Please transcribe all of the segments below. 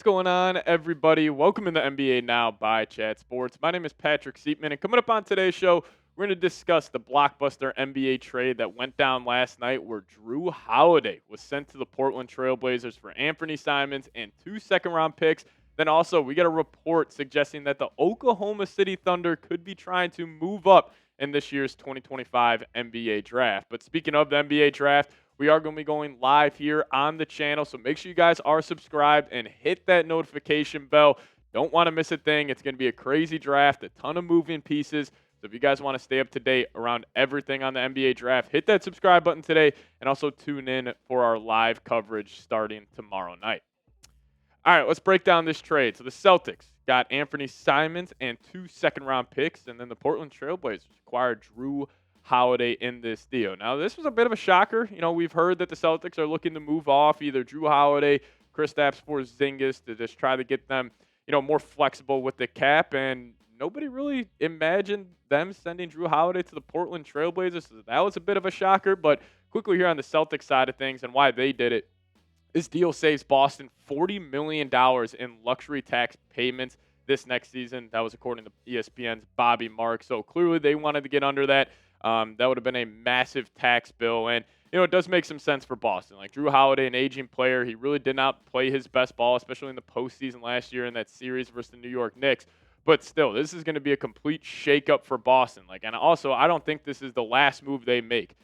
going on, everybody? Welcome in the NBA Now by Chat Sports. My name is Patrick Siepman, and coming up on today's show, we're going to discuss the blockbuster NBA trade that went down last night where Jrue Holiday was sent to the Portland Trailblazers for Anfernee Simons and 2 second-round picks. Then also, we got a report suggesting that the Oklahoma City Thunder could be trying to move up in this year's 2025 NBA draft. But speaking of the NBA draft, we are going to be going live here on the channel, so make sure you guys are subscribed and hit that notification bell. Don't want to miss a thing. It's going to be a crazy draft, a ton of moving pieces. So if you guys want to stay up to date around everything on the NBA draft, hit that subscribe button today and also tune in for our live coverage starting tomorrow night. All right, let's break down this trade. So the Celtics got Anfernee Simons and 2 second-round picks, and then the Portland Trailblazers acquired Jrue Holiday in this deal. Now, this was a bit of a shocker. You know, we've heard that the Celtics are looking to move off either Jrue Holiday, Kristaps Porzingis to just try to get them, more flexible with the cap, and nobody really imagined them sending Jrue Holiday to the Portland Trailblazers. So that was a bit of a shocker, but quickly here on the Celtics side of things and why they did it. This deal saves Boston $40 million in luxury tax payments this next season. That was according to ESPN's Bobby Marks. So clearly they wanted to get under that. That would have been a massive tax bill. And, it does make some sense for Boston. Like Jrue Holiday, an aging player, he really did not play his best ball, especially in the postseason last year in that series versus the New York Knicks. But still, this is going to be a complete shakeup for Boston. And also, I don't think this is the last move they make.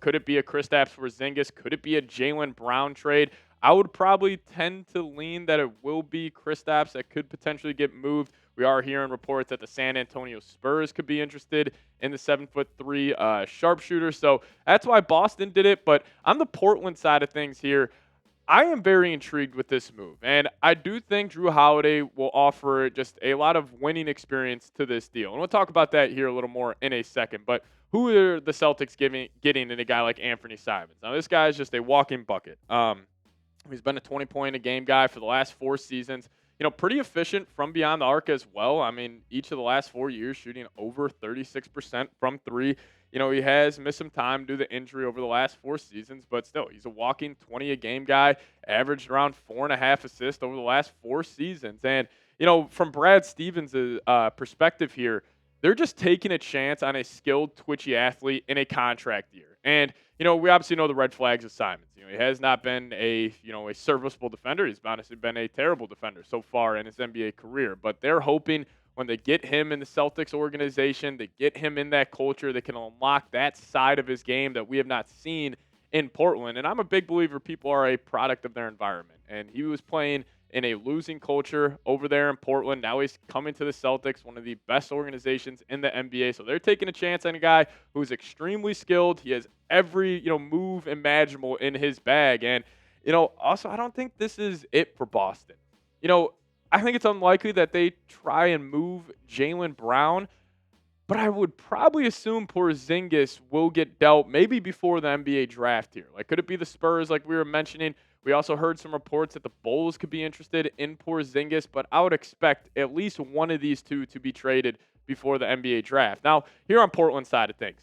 Could it be a Kristaps Porzingis? Could it be a Jaylen Brown trade? I would probably tend to lean that it will be Kristaps that could potentially get moved. We are hearing reports that the San Antonio Spurs could be interested in the 7'3" sharpshooter. So that's why Boston did it. But on the Portland side of things here, I am very intrigued with this move. And I do think Jrue Holiday will offer just a lot of winning experience to this deal. And we'll talk about that here a little more in a second. But who are the Celtics getting in a guy like Anfernee Simons? Now, this guy is just a walking bucket. He's been a 20-point-a-game guy for the last 4 seasons. Pretty efficient from beyond the arc as well. I mean, each of the last 4 years shooting over 36% from 3. He has missed some time due to injury over the last 4 seasons, but still, he's a walking 20-a-game guy, averaged around 4.5 assists over the last 4 seasons. And, from Brad Stevens' perspective here, they're just taking a chance on a skilled, twitchy athlete in a contract year. And, we obviously know the red flags of Simons. He has not been a serviceable defender. He's honestly been a terrible defender so far in his NBA career. But they're hoping when they get him in the Celtics organization, they get him in that culture, they can unlock that side of his game that we have not seen in Portland. And I'm a big believer people are a product of their environment. And he was playing in a losing culture over there in Portland. Now he's coming to the Celtics, one of the best organizations in the NBA. So they're taking a chance on a guy who's extremely skilled. He has every, move imaginable in his bag. And, also I don't think this is it for Boston. I think it's unlikely that they try and move Jaylen Brown, but I would probably assume Porzingis will get dealt maybe before the NBA draft here. Could it be the Spurs like we were mentioning? We also heard some reports that the Bulls could be interested in Porzingis, but I would expect at least one of these two to be traded before the NBA draft. Now, here on Portland's side of things,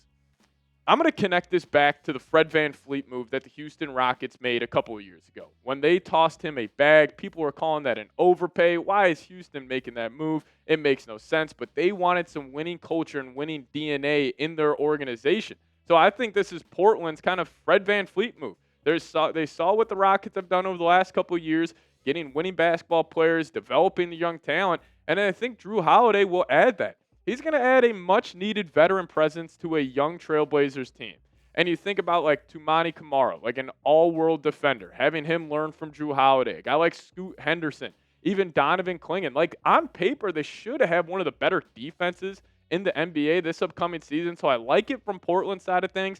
I'm going to connect this back to the Fred VanVleet move that the Houston Rockets made a couple of years ago. When they tossed him a bag, people were calling that an overpay. Why is Houston making that move? It makes no sense, but they wanted some winning culture and winning DNA in their organization. So I think this is Portland's kind of Fred VanVleet move. They saw what the Rockets have done over the last couple of years, getting winning basketball players, developing the young talent, and I think Jrue Holiday will add that. He's going to add a much-needed veteran presence to a young Trailblazers team. And you think about Toumani Camara, an all-world defender, having him learn from Jrue Holiday, a guy like Scoot Henderson, even Donovan Clingan. On paper, they should have one of the better defenses in the NBA this upcoming season. So I like it from Portland's side of things.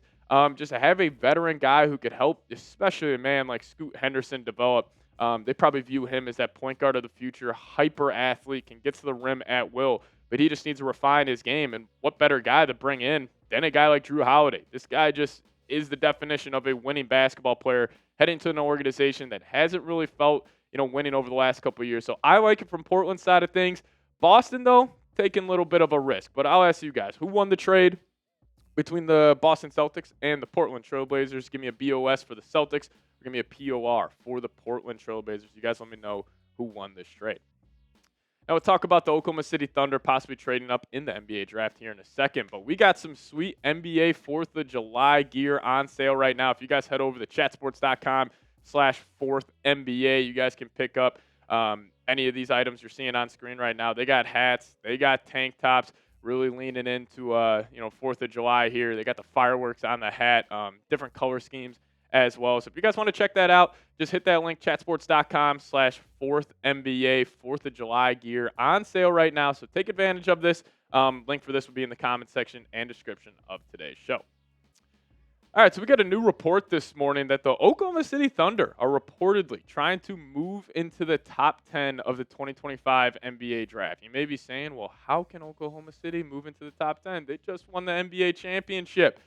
Just to have a veteran guy who could help, especially a man like Scoot Henderson, develop. They probably view him as that point guard of the future, hyper athlete, can get to the rim at will, but he just needs to refine his game. And what better guy to bring in than a guy like Jrue Holiday? This guy just is the definition of a winning basketball player heading to an organization that hasn't really felt, winning over the last couple of years. So I like it from Portland's side of things. Boston, though, taking a little bit of a risk. But I'll ask you guys, who won the trade between the Boston Celtics and the Portland Trailblazers? Give me a BOS for the Celtics, or give me a POR for the Portland Trailblazers. You guys let me know who won this trade. Now we'll talk about the Oklahoma City Thunder possibly trading up in the NBA draft here in a second, but we got some sweet NBA 4th of July gear on sale right now. If you guys head over to chatsports.com/4thNBA, you guys can pick up any of these items you're seeing on screen right now. They got hats, they got tank tops, really leaning into 4th of July here. They got the fireworks on the hat, different color schemes as well. So if you guys want to check that out, just hit that link, chatsports.com/4thNBA, 4th of July gear on sale right now. So take advantage of this. Link for this will be in the comment section and description of today's show. All right, so we got a new report this morning that the Oklahoma City Thunder are reportedly trying to move into the top 10 of the 2025 NBA draft. You may be saying, well, how can Oklahoma City move into the top 10? They just won the NBA championship.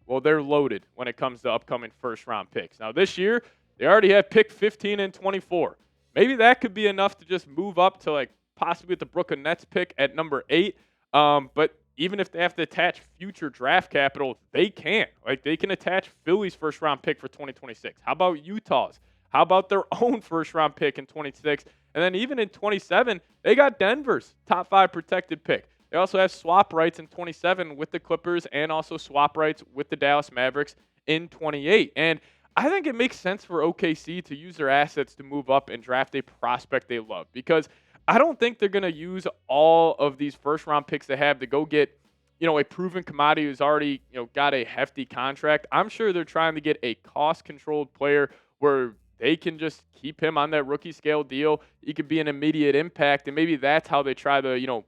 Well, they're loaded when it comes to upcoming first-round picks. Now, this year, they already have pick 15 and 24. Maybe that could be enough to just move up to, possibly the Brooklyn Nets pick at number 8. But even if they have to attach future draft capital, they can. They can attach Philly's first-round pick for 2026. How about Utah's? How about their own first-round pick in 26? And then even in 27, they got Denver's top 5 protected pick. They also have swap rights in 27 with the Clippers and also swap rights with the Dallas Mavericks in 28. And I think it makes sense for OKC to use their assets to move up and draft a prospect they love, because I don't think they're going to use all of these first-round picks they have to go get, a proven commodity who's already, got a hefty contract. I'm sure they're trying to get a cost-controlled player where they can just keep him on that rookie scale deal. He could be an immediate impact, and maybe that's how they try to,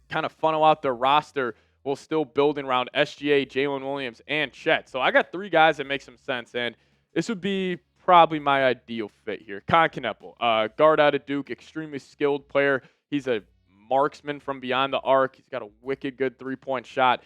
kind of funnel out their roster while still building around SGA, Jalen Williams, and Chet. So I got 3 guys that make some sense, and this would be probably my ideal fit here. Kneppel, guard out of Duke, extremely skilled player. He's a marksman from beyond the arc. He's got a wicked good three-point shot.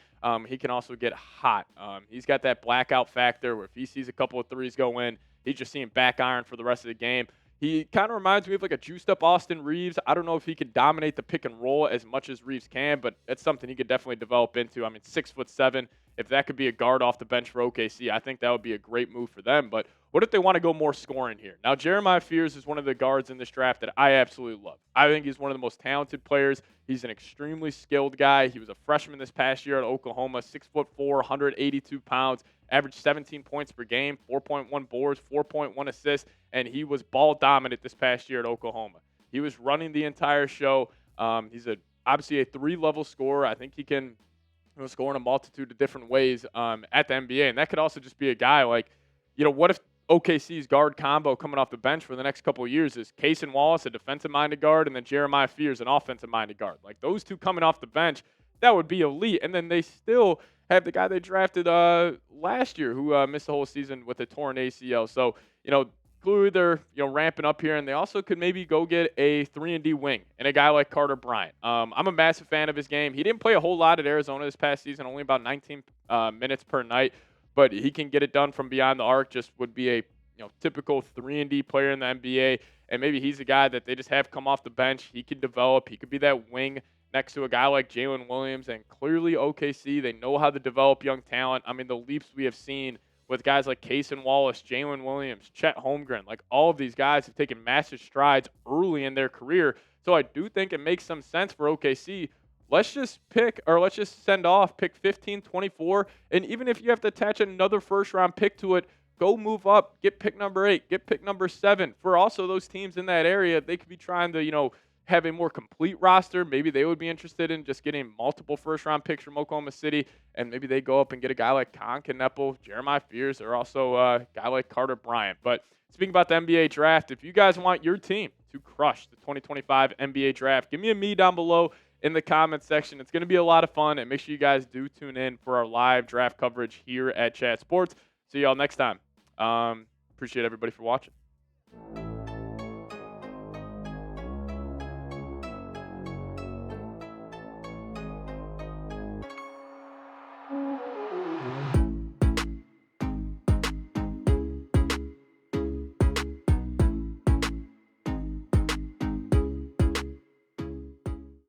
He can also get hot. He's got that blackout factor where if he sees a couple of threes go in, he's just seeing back iron for the rest of the game. He kind of reminds me of a juiced-up Austin Reeves. I don't know if he could dominate the pick and roll as much as Reeves can, but it's something he could definitely develop into. 6'7". If that could be a guard off the bench for OKC, I think that would be a great move for them. But what if they want to go more scoring here? Now, Jeremiah Fears is one of the guards in this draft that I absolutely love. I think he's one of the most talented players. He's an extremely skilled guy. He was a freshman this past year at Oklahoma, 6'4", 182 pounds. Averaged 17 points per game, 4.1 boards, 4.1 assists, and he was ball dominant this past year at Oklahoma. He was running the entire show. He's obviously a 3-level scorer. I think he can score in a multitude of different ways at the NBA, and that could also just be a guy what if OKC's guard combo coming off the bench for the next couple of years is Cason Wallace, a defensive-minded guard, and then Jeremiah Fears, an offensive-minded guard. Those two coming off the bench, that would be elite, and then they still have the guy they drafted last year who missed the whole season with a torn ACL. So, clearly they're ramping up here, and they also could maybe go get a 3-and-D wing and a guy like Carter Bryant. I'm a massive fan of his game. He didn't play a whole lot at Arizona this past season, only about 19 minutes per night, but he can get it done from beyond the arc. Just would be a typical 3-and-D player in the NBA, and maybe he's a guy that they just have come off the bench. He could develop. He could be that wing next to a guy like Jalen Williams, and clearly OKC, they know how to develop young talent. The leaps we have seen with guys like Cason Wallace, Jalen Williams, Chet Holmgren, all of these guys have taken massive strides early in their career. So I do think it makes some sense for OKC. Let's just send off pick 15, 24, and even if you have to attach another first-round pick to it, go move up, get pick number 8, get pick number 7. For also those teams in that area, they could be trying to, have a more complete roster. Maybe they would be interested in just getting multiple first-round picks from Oklahoma City, and maybe they go up and get a guy like Kneppel, Jeremiah Fears, or also a guy like Carter Bryant. But speaking about the NBA draft, if you guys want your team to crush the 2025 NBA draft, give me a me down below in the comments section. It's going to be a lot of fun, and make sure you guys do tune in for our live draft coverage here at Chat Sports. See y'all next time. Appreciate everybody for watching.